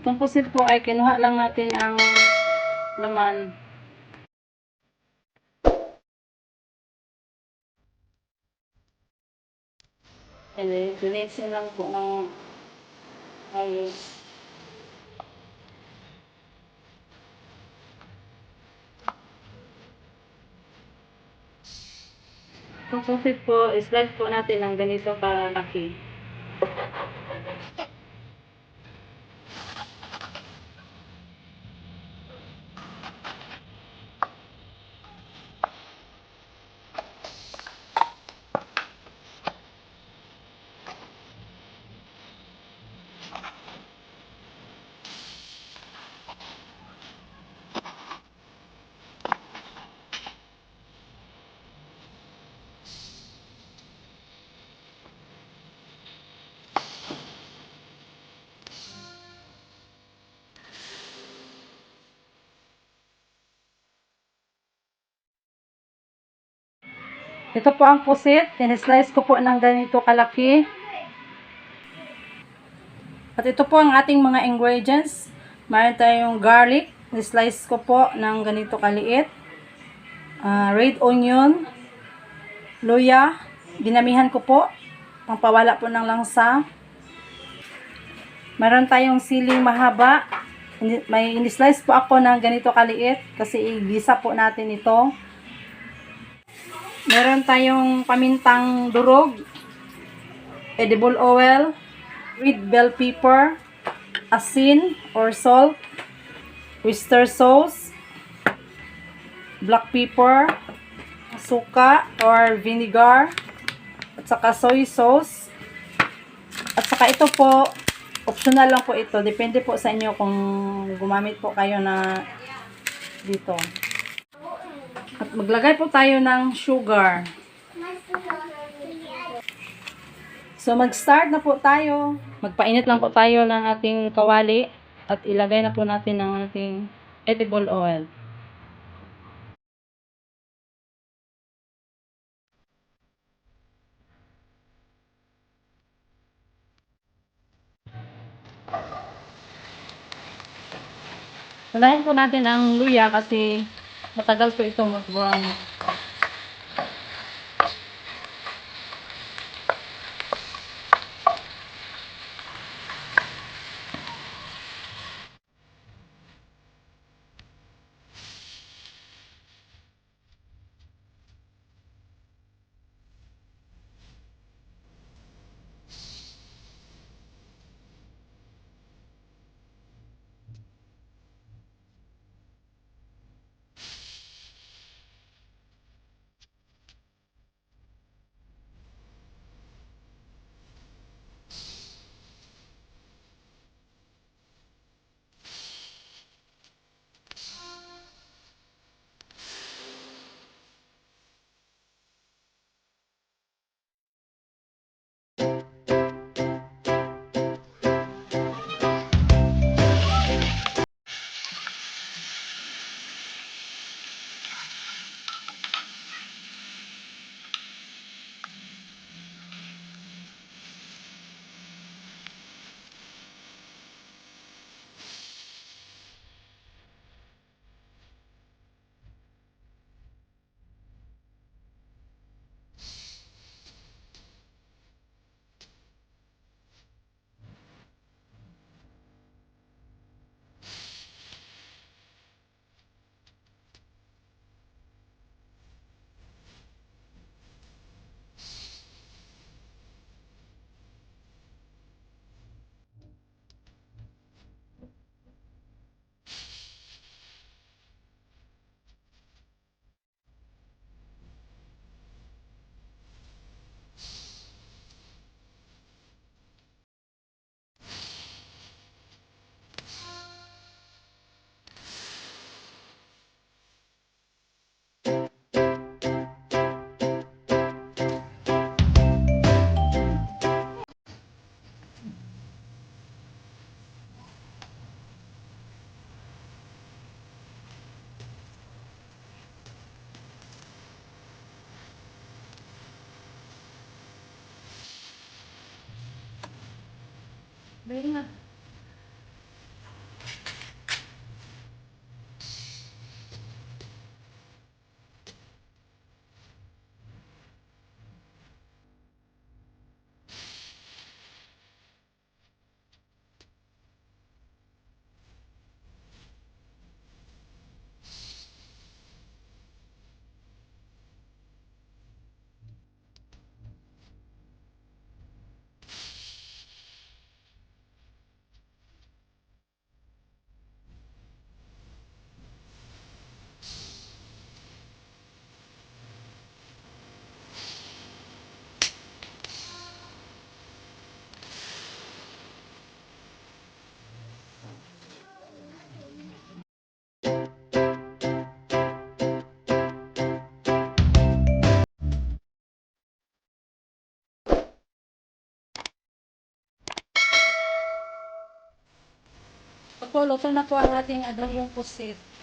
Itong pusit po ay kinuha lang natin ang laman. And then, linisin lang po ng ayos. Itong pusit po, slice po natin ng ganito kalaki. Ito po ang pusit. Tinislice ko po ng ganito kalaki. At ito po ang ating mga ingredients. Mayroon tayong garlic. Slice ko po ng ganito kaliit. Red onion. Luya. Dinamihan ko po. Pangpawala po ng langsa. Mayroon tayong siling mahaba. May in-slice po ako ng ganito kaliit. Kasi igisa po natin ito. Meron tayong pamintang durog, edible oil, red bell pepper, asin or salt, oyster sauce, black pepper, suka or vinegar, at saka soy sauce. At saka ito po, optional lang po ito. Depende po sa inyo kung gumamit po kayo na dito. At maglagay po tayo ng sugar. So mag-start na po tayo. Magpainit lang po tayo ng ating kawali at ilagay na po natin ang ating edible oil. Unahin po natin ang luya kasi matagal po ito mag-brown. Dahil nga. Luto na po ang ating adobong pusit.